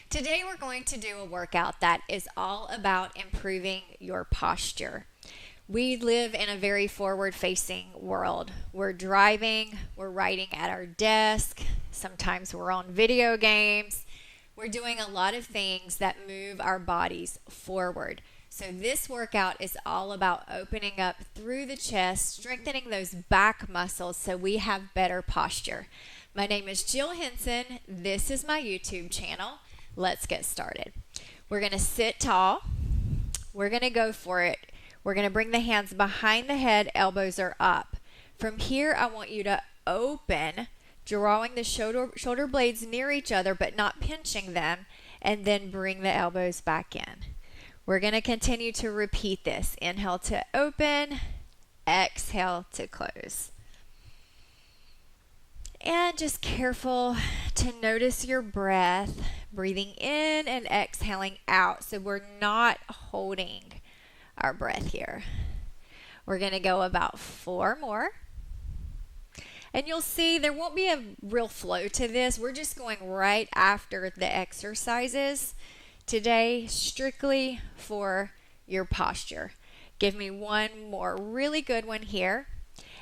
Today we're going to do a workout that is all about improving your posture. We live in a very forward-facing world. We're driving, we're writing at our desk, sometimes we're on video games. We're doing a lot of things that move our bodies forward. So this workout is all about opening up through the chest, strengthening those back muscles so we have better posture. My name is Jill Henson. This is my YouTube channel. Let's get started. We're going to sit tall. We're going to go for it. We're going to bring the hands behind the head, elbows are up. From here, I want you to open, drawing the shoulder blades near each other but not pinching them, and then bring the elbows back in. We're going to continue to repeat this. Inhale to open, exhale to close. And just careful to notice your breath, breathing in and exhaling out. So we're not holding our breath here. We're going to go about 4 more. And you'll see there won't be a real flow to this. We're just going right after the exercises today, strictly for your posture. Give me one more really good one here.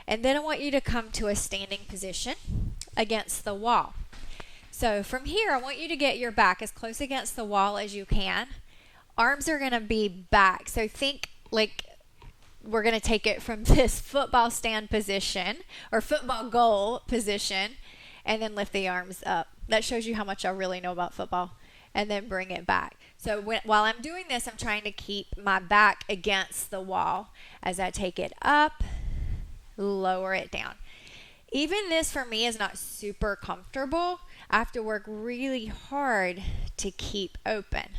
And then I want you to come to a standing position against the wall. So from here, I want you to get your back as close against the wall as you can. Arms are going to be back. So think like we're going to take it from this football stand position or football goal position and then lift the arms up. That shows you how much I really know about football. And then bring it back. So while I'm doing this, I'm trying to keep my back against the wall as I take it up, lower it down. Even this for me is not super comfortable. I have to work really hard to keep open.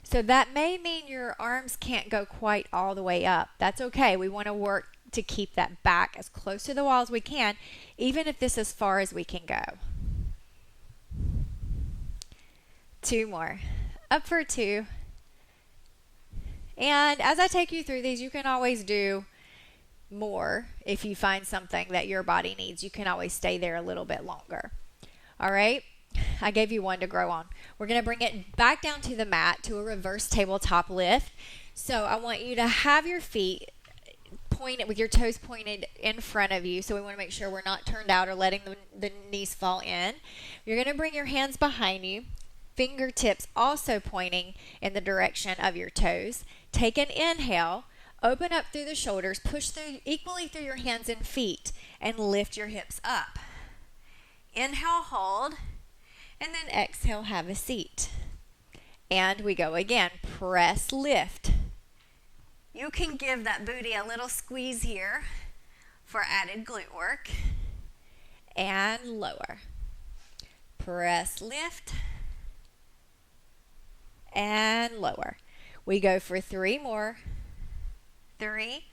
So that may mean your arms can't go quite all the way up. That's okay. We want to work to keep that back as close to the wall as we can, even if this is as far as we can go. 2 more. Up for 2. And as I take you through these, you can always do more. If you find something that your body needs, you can always stay there a little bit longer. All right? I gave you one to grow on. We're going to bring it back down to the mat to a reverse tabletop lift. So I want you to have your feet pointed with your toes pointed in front of you. So we want to make sure we're not turned out or letting the knees fall in. You're going to bring your hands behind you. Fingertips also pointing in the direction of your toes. Take an inhale. Open up through the shoulders, push through equally through your hands and feet, and lift your hips up. Inhale, hold, and then exhale, have a seat. And we go again. Press, lift. You can give that booty a little squeeze here for added glute work. And lower. Press, lift, and lower. We go for 3 more. 3,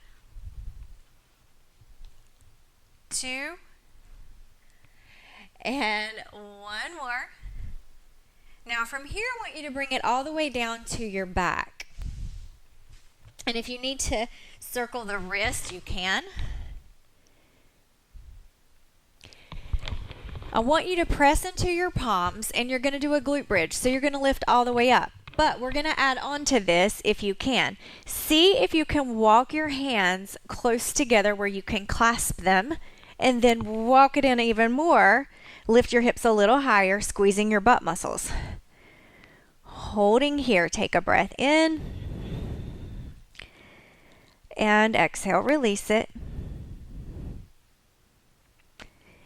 2, and 1 more. Now from here, I want you to bring it all the way down to your back. And if you need to circle the wrist, you can. I want you to press into your palms, and you're going to do a glute bridge. So you're going to lift all the way up. But we're going to add on to this if you can. See if you can walk your hands close together where you can clasp them, and then walk it in even more. Lift your hips a little higher, squeezing your butt muscles. Holding here, take a breath in, and exhale, release it.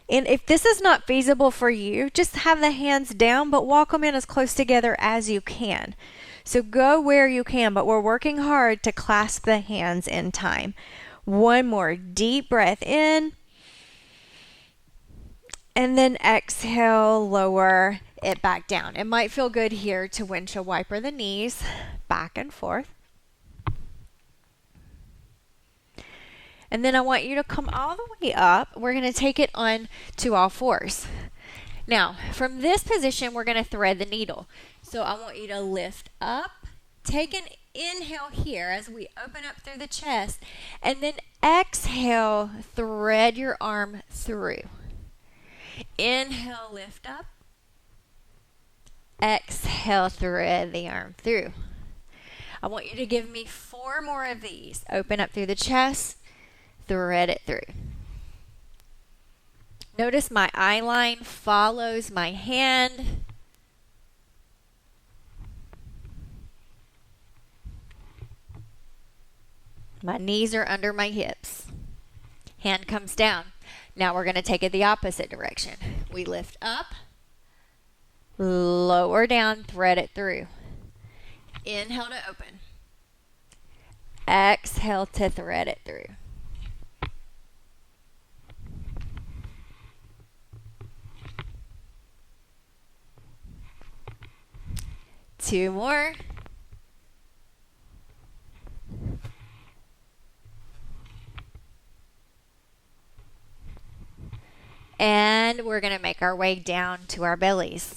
And if this is not feasible for you, just have the hands down, but walk them in as close together as you can. So go where you can, but we're working hard to clasp the hands in time. 1 more deep breath in. And then exhale, lower it back down. It might feel good here to windshield wiper the knees back and forth. And then I want you to come all the way up. We're going to take it on to all fours. Now, from this position, we're going to thread the needle. So I want you to lift up, take an inhale here as we open up through the chest, and then exhale, thread your arm through. Inhale, lift up. Exhale. exhale, thread the arm through. I want you to give me 4 more of these. Open up through the chest, thread it through. Notice my eye line follows my hand. My knees are under my hips. Hand comes down. Now we're going to take it the opposite direction. We lift up, lower down, thread it through. Inhale to open. Exhale to thread it through. Two more. And we're going to make our way down to our bellies.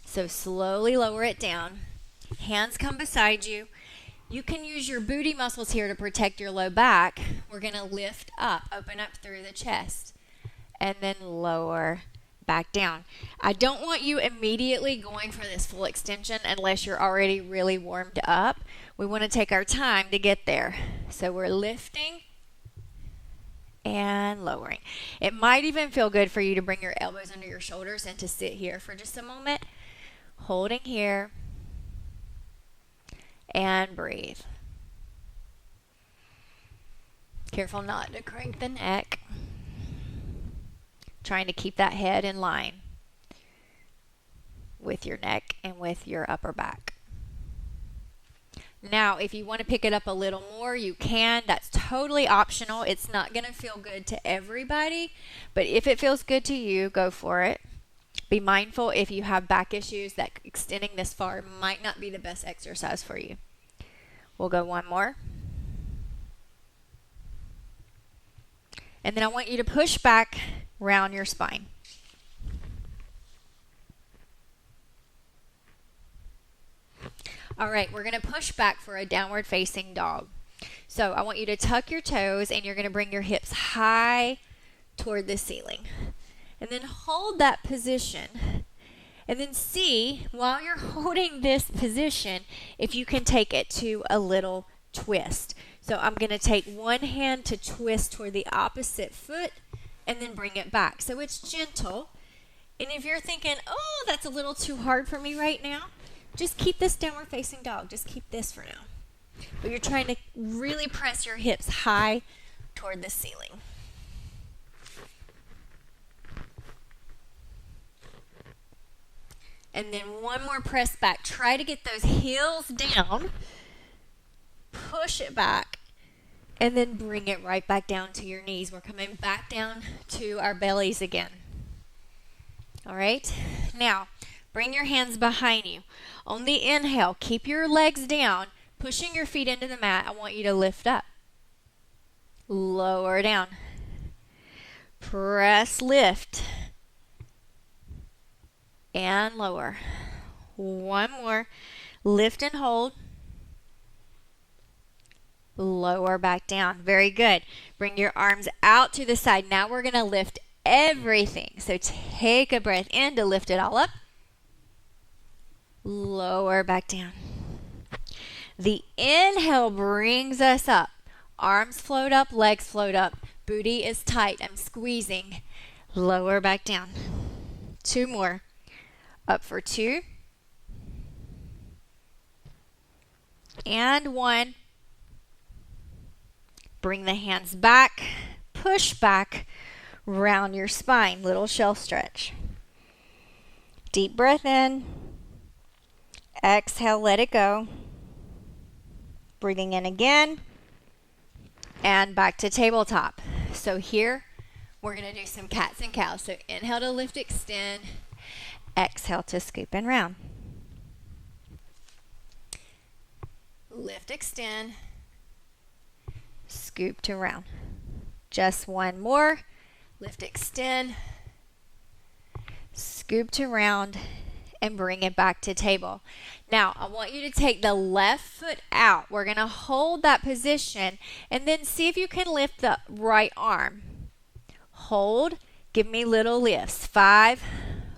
So slowly lower it down. Hands come beside you. You can use your booty muscles here to protect your low back. We're going to lift up, open up through the chest, and then lower back down. I don't want you immediately going for this full extension unless you're already really warmed up. We want to take our time to get there. So we're lifting and lowering. It might even feel good for you to bring your elbows under your shoulders and to sit here for just a moment. Holding here. And breathe. Careful not to crank the neck. Trying to keep that head in line with your neck and with your upper back. Now, if you want to pick it up a little more, you can. That's totally optional. It's not going to feel good to everybody, but if it feels good to you, go for it. Be mindful if you have back issues that extending this far might not be the best exercise for you. We'll go one more. And then I want you to push back round your spine. All right, we're going to push back for a downward facing dog. So I want you to tuck your toes and you're going to bring your hips high toward the ceiling. And then hold that position. And then see, while you're holding this position, if you can take it to a little twist. So I'm going to take one hand to twist toward the opposite foot and then bring it back. So it's gentle. And if you're thinking, oh, that's a little too hard for me right now, just keep this downward facing dog. Just keep this for now. But you're trying to really press your hips high toward the ceiling. And then one more press back. Try to get those heels down. Push it back. And then bring it right back down to your knees. We're coming back down to our bellies again. All right? Now, bring your hands behind you. On the inhale, keep your legs down. Pushing your feet into the mat, I want you to lift up. Lower down. Press, lift. And lower. One more. Lift and hold. Lower back down. Very good. Bring your arms out to the side. Now we're going to lift everything. So take a breath in to lift it all up. Lower back down. The inhale brings us up. Arms float up, legs float up. Booty is tight. I'm squeezing. Lower back down. Two more. Up for two. And one. Bring the hands back. Push back. Round your spine. Little shelf stretch. Deep breath in. Exhale, let it go. Breathing in again. And back to tabletop. So here, we're going to do some cats and cows. So inhale to lift, extend. Exhale to scoop and round. Lift, extend. Scoop to round. Just one more. Lift, extend. Scoop to round. And bring it back to table. Now, I want you to take the left foot out. We're going to hold that position and then see if you can lift the right arm. Hold. Give me little lifts. 5,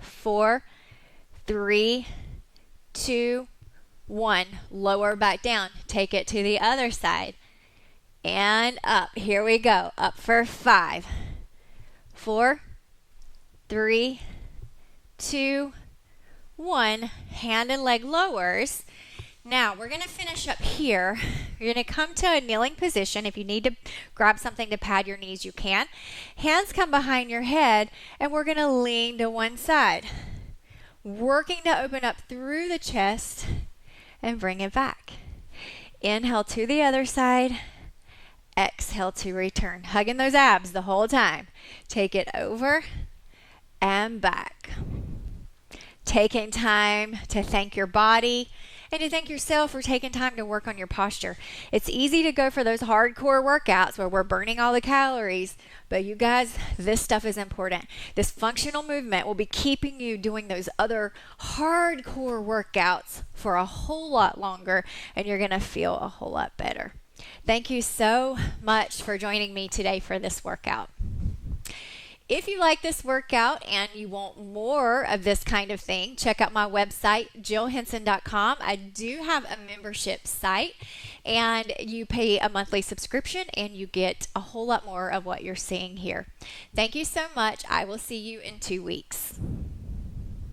4, 3, 2, 1. Lower back down. Take it to the other side. And up. Here we go. Up for 5, 4, 3, 2, 1. Hand and leg lowers. Now, we're going to finish up here. You're going to come to a kneeling position. If you need to grab something to pad your knees, you can. Hands come behind your head, and we're going to lean to one side. Working to open up through the chest and bring it back. Inhale to the other side. Exhale to return. Hugging those abs the whole time. Take it over and back. Taking time to thank your body and to thank yourself for taking time to work on your posture. It's easy to go for those hardcore workouts where we're burning all the calories, but you guys, this stuff is important. This functional movement will be keeping you doing those other hardcore workouts for a whole lot longer, and you're going to feel a whole lot better. Thank you so much for joining me today for this workout. If you like this workout and you want more of this kind of thing, check out my website, jillhenson.com. I do have a membership site, and you pay a monthly subscription and you get a whole lot more of what you're seeing here. Thank you so much. I will see you in 2 weeks.